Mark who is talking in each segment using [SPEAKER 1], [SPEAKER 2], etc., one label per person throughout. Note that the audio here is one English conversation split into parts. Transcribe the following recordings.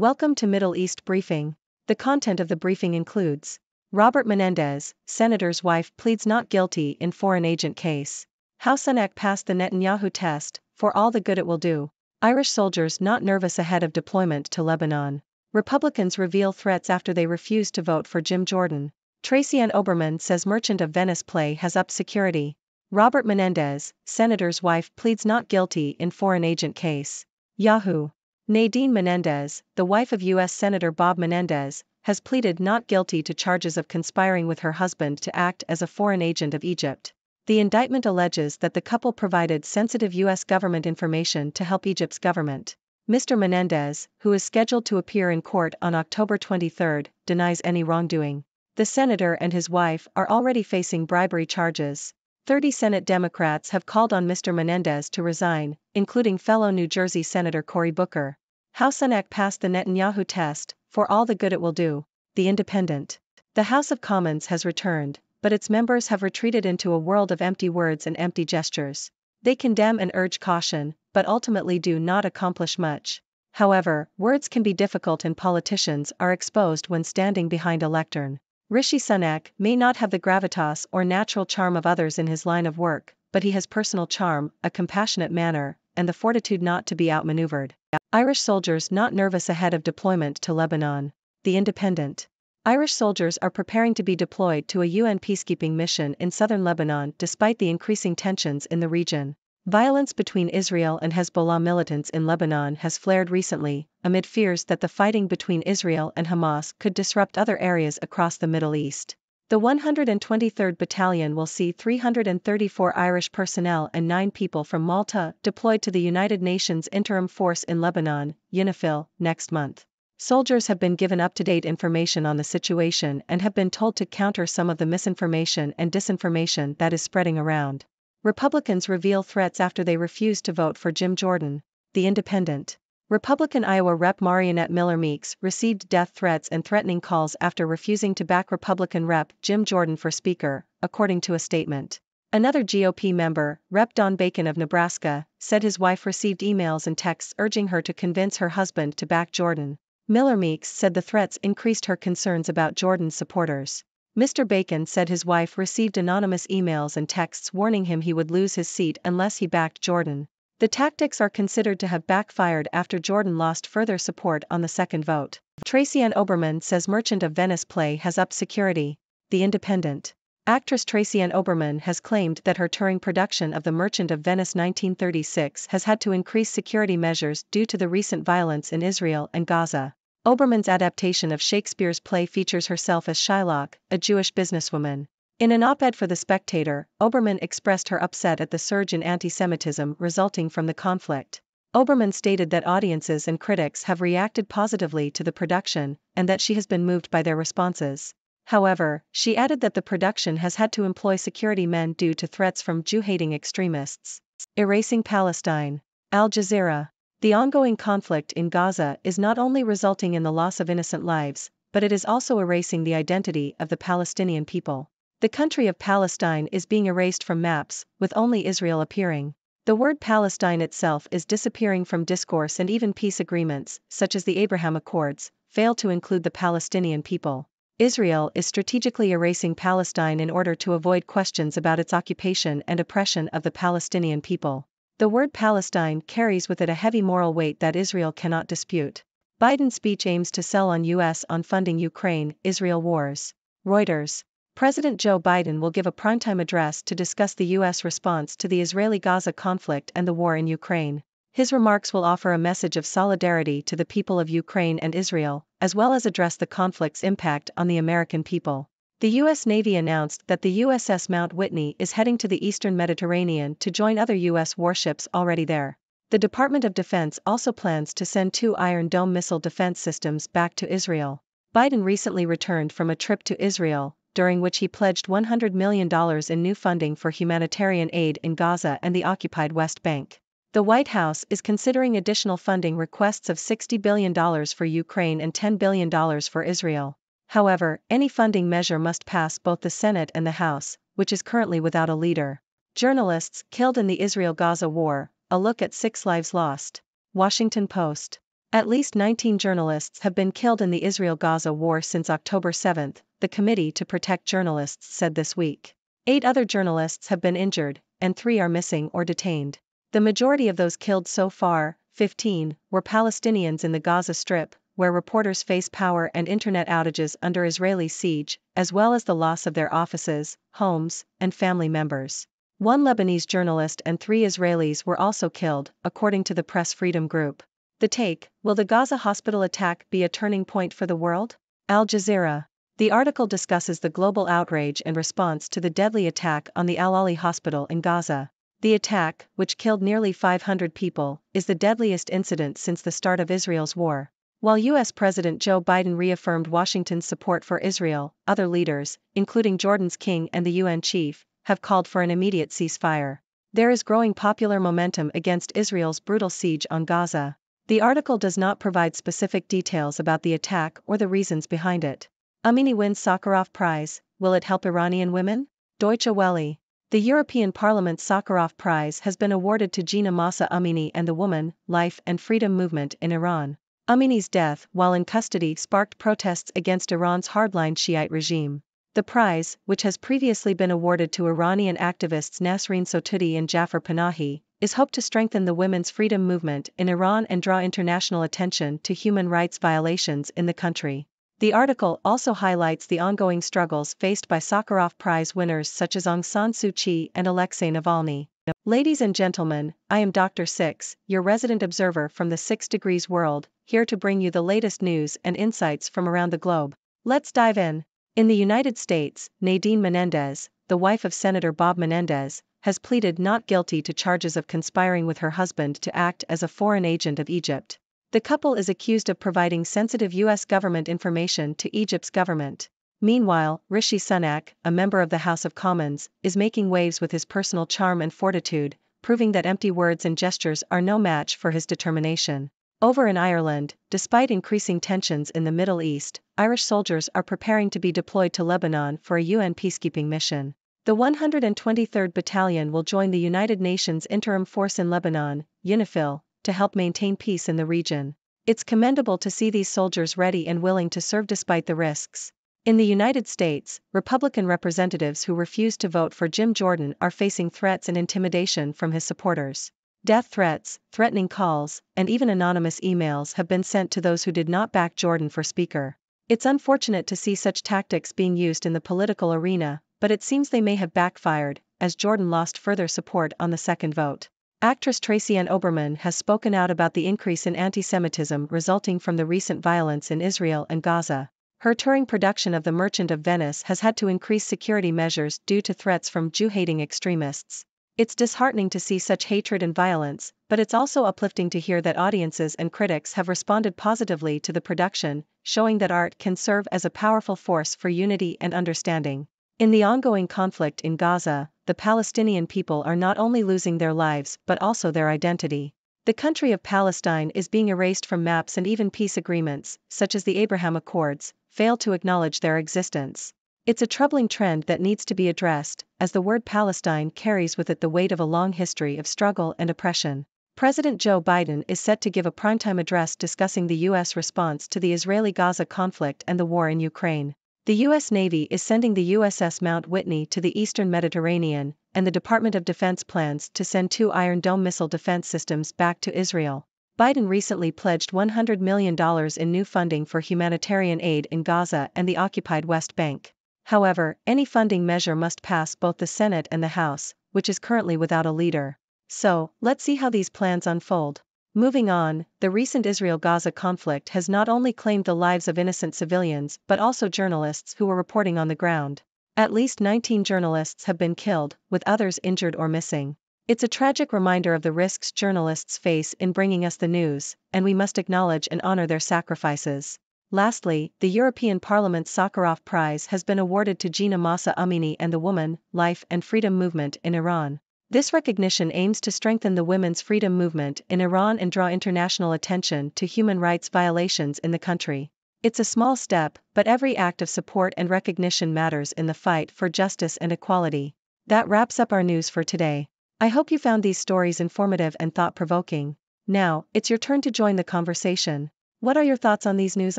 [SPEAKER 1] Welcome to Middle East Briefing. The content of the briefing includes: Robert Menendez, senator's wife, pleads not guilty in foreign agent case. How Sunak passed the Netanyahu test, for all the good it will do. Irish soldiers not nervous ahead of deployment to Lebanon. Republicans reveal threats after they refuse to vote for Jim Jordan. Tracy Ann Oberman says Merchant of Venice play has upped security. Robert Menendez, senator's wife, pleads not guilty in foreign agent case. Yahoo! Nadine Menendez, the wife of U.S. Senator Bob Menendez, has pleaded not guilty to charges of conspiring with her husband to act as a foreign agent of Egypt. The indictment alleges that the couple provided sensitive U.S. government information to help Egypt's government. Mr. Menendez, who is scheduled to appear in court on October 23, denies any wrongdoing. The senator and his wife are already facing bribery charges. 30 Senate Democrats have called on Mr. Menendez to resign, including fellow New Jersey Senator Cory Booker. How Sunak passed the Netanyahu test, for all the good it will do. The Independent. The House of Commons has returned, but its members have retreated into a world of empty words and empty gestures. They condemn and urge caution, but ultimately do not accomplish much. However, words can be difficult and politicians are exposed when standing behind a lectern. Rishi Sunak may not have the gravitas or natural charm of others in his line of work, but he has personal charm, a compassionate manner, and the fortitude not to be outmaneuvered. Irish soldiers not nervous ahead of deployment to Lebanon. The Independent. Irish soldiers are preparing to be deployed to a UN peacekeeping mission in southern Lebanon despite the increasing tensions in the region. Violence between Israel and Hezbollah militants in Lebanon has flared recently, amid fears that the fighting between Israel and Hamas could disrupt other areas across the Middle East. The 123rd Battalion will see 334 Irish personnel and 9 people from Malta deployed to the United Nations Interim Force in Lebanon, UNIFIL, next month. Soldiers have been given up-to-date information on the situation and have been told to counter some of the misinformation and disinformation that is spreading around. Republicans reveal threats after they refuse to vote for Jim Jordan. The Independent. Republican Iowa Rep. Marionette Miller Meeks received death threats and threatening calls after refusing to back Republican Rep. Jim Jordan for Speaker, according to a statement. Another GOP member, Rep. Don Bacon of Nebraska, said his wife received emails and texts urging her to convince her husband to back Jordan. Miller Meeks said the threats increased her concerns about Jordan's supporters. Mr. Bacon said his wife received anonymous emails and texts warning him he would lose his seat unless he backed Jordan. The tactics are considered to have backfired after Jordan lost further support on the second vote. Tracy Ann Oberman says Merchant of Venice play has upped security. The Independent. Actress Tracy Ann Oberman has claimed that her touring production of The Merchant of Venice 1936 has had to increase security measures due to the recent violence in Israel and Gaza. Oberman's adaptation of Shakespeare's play features herself as Shylock, a Jewish businesswoman. In an op-ed for The Spectator, Oberman expressed her upset at the surge in anti-Semitism resulting from the conflict. Oberman stated that audiences and critics have reacted positively to the production, and that she has been moved by their responses. However, she added that the production has had to employ security men due to threats from Jew-hating extremists. Erasing Palestine. Al Jazeera. The ongoing conflict in Gaza is not only resulting in the loss of innocent lives, but it is also erasing the identity of the Palestinian people. The country of Palestine is being erased from maps, with only Israel appearing. The word Palestine itself is disappearing from discourse, and even peace agreements, such as the Abraham Accords, fail to include the Palestinian people. Israel is strategically erasing Palestine in order to avoid questions about its occupation and oppression of the Palestinian people. The word Palestine carries with it a heavy moral weight that Israel cannot dispute. Biden's speech aims to sell on U.S. on funding Ukraine-Israel wars. Reuters. President Joe Biden will give a primetime address to discuss the U.S. response to the Israeli-Gaza conflict and the war in Ukraine. His remarks will offer a message of solidarity to the people of Ukraine and Israel, as well as address the conflict's impact on the American people. The U.S. Navy announced that the USS Mount Whitney is heading to the eastern Mediterranean to join other U.S. warships already there. The Department of Defense also plans to send 2 Iron Dome missile defense systems back to Israel. Biden recently returned from a trip to Israel, during which he pledged $100 million in new funding for humanitarian aid in Gaza and the occupied West Bank. The White House is considering additional funding requests of $60 billion for Ukraine and $10 billion for Israel. However, any funding measure must pass both the Senate and the House, which is currently without a leader. Journalists killed in the Israel-Gaza war, a look at 6 lives lost. Washington Post. At least 19 journalists have been killed in the Israel-Gaza war since October 7, the Committee to Protect Journalists said this week. 8 other journalists have been injured, and 3 are missing or detained. The majority of those killed so far, 15, were Palestinians in the Gaza Strip, where reporters face power and internet outages under Israeli siege, as well as the loss of their offices, homes, and family members. 1 Lebanese journalist and 3 Israelis were also killed, according to the Press Freedom Group. The Take, will the Gaza hospital attack be a turning point for the world? Al Jazeera. The article discusses the global outrage and response to the deadly attack on the Al-Ali hospital in Gaza. The attack, which killed nearly 500 people, is the deadliest incident since the start of Israel's war. While U.S. President Joe Biden reaffirmed Washington's support for Israel, other leaders, including Jordan's king and the UN chief, have called for an immediate ceasefire. There is growing popular momentum against Israel's brutal siege on Gaza. The article does not provide specific details about the attack or the reasons behind it. Amini wins Sakharov Prize, will it help Iranian women? Deutsche Welle. The European Parliament's Sakharov Prize has been awarded to Gina Mahsa Amini and the Woman, Life and Freedom movement in Iran. Amini's death while in custody sparked protests against Iran's hardline Shiite regime. The prize, which has previously been awarded to Iranian activists Nasreen Sotoudeh and Jafar Panahi, is hoped to strengthen the women's freedom movement in Iran and draw international attention to human rights violations in the country. The article also highlights the ongoing struggles faced by Sakharov Prize winners such as Aung San Suu Kyi and Alexei Navalny. Ladies and gentlemen, I am Dr. Six, your resident observer from the 6 Degrees world, here to bring you the latest news and insights from around the globe. Let's dive in. In the United States, Nadine Menendez, the wife of Senator Bob Menendez, has pleaded not guilty to charges of conspiring with her husband to act as a foreign agent of Egypt. The couple is accused of providing sensitive U.S. government information to Egypt's government. Meanwhile, Rishi Sunak, a member of the House of Commons, is making waves with his personal charm and fortitude, proving that empty words and gestures are no match for his determination. Over in Ireland, despite increasing tensions in the Middle East, Irish soldiers are preparing to be deployed to Lebanon for a UN peacekeeping mission. The 123rd Battalion will join the United Nations Interim Force in Lebanon, UNIFIL, to help maintain peace in the region. It's commendable to see these soldiers ready and willing to serve despite the risks. In the United States, Republican representatives who refused to vote for Jim Jordan are facing threats and intimidation from his supporters. Death threats, threatening calls, and even anonymous emails have been sent to those who did not back Jordan for Speaker. It's unfortunate to see such tactics being used in the political arena, but it seems they may have backfired, as Jordan lost further support on the second vote. Actress Tracy Ann Oberman has spoken out about the increase in anti-Semitism resulting from the recent violence in Israel and Gaza. Her touring production of The Merchant of Venice has had to increase security measures due to threats from Jew-hating extremists. It's disheartening to see such hatred and violence, but it's also uplifting to hear that audiences and critics have responded positively to the production, showing that art can serve as a powerful force for unity and understanding. In the ongoing conflict in Gaza, the Palestinian people are not only losing their lives but also their identity. The country of Palestine is being erased from maps, and even peace agreements, such as the Abraham Accords, fail to acknowledge their existence. It's a troubling trend that needs to be addressed, as the word Palestine carries with it the weight of a long history of struggle and oppression. President Joe Biden is set to give a primetime address discussing the U.S. response to the Israeli-Gaza conflict and the war in Ukraine. The U.S. Navy is sending the USS Mount Whitney to the eastern Mediterranean, and the Department of Defense plans to send 2 Iron Dome missile defense systems back to Israel. Biden recently pledged $100 million in new funding for humanitarian aid in Gaza and the occupied West Bank. However, any funding measure must pass both the Senate and the House, which is currently without a leader. So, let's see how these plans unfold. Moving on, the recent Israel-Gaza conflict has not only claimed the lives of innocent civilians but also journalists who were reporting on the ground. At least 19 journalists have been killed, with others injured or missing. It's a tragic reminder of the risks journalists face in bringing us the news, and we must acknowledge and honor their sacrifices. Lastly, the European Parliament's Sakharov Prize has been awarded to Gina Mahsa Amini and the Woman, Life and Freedom movement in Iran. This recognition aims to strengthen the women's freedom movement in Iran and draw international attention to human rights violations in the country. It's a small step, but every act of support and recognition matters in the fight for justice and equality. That wraps up our news for today. I hope you found these stories informative and thought-provoking. Now, it's your turn to join the conversation. What are your thoughts on these news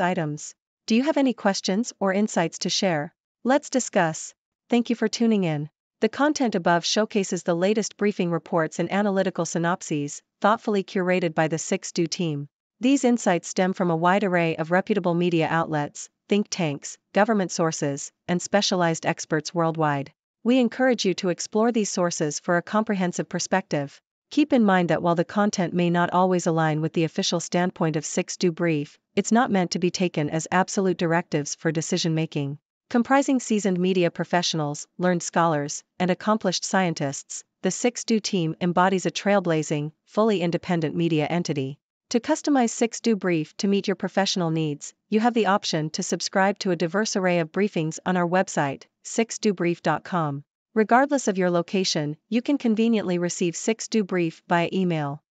[SPEAKER 1] items? Do you have any questions or insights to share? Let's discuss. Thank you for tuning in. The content above showcases the latest briefing reports and analytical synopses, thoughtfully curated by the 6Do team. These insights stem from a wide array of reputable media outlets, think tanks, government sources, and specialized experts worldwide. We encourage you to explore these sources for a comprehensive perspective. Keep in mind that while the content may not always align with the official standpoint of 6Do Brief, it's not meant to be taken as absolute directives for decision-making. Comprising seasoned media professionals, learned scholars, and accomplished scientists, the 6Do team embodies a trailblazing, fully independent media entity. To customize 6Do Brief to meet your professional needs, you have the option to subscribe to a diverse array of briefings on our website, 6dobrief.com. Regardless of your location, you can conveniently receive 6Do Brief via email.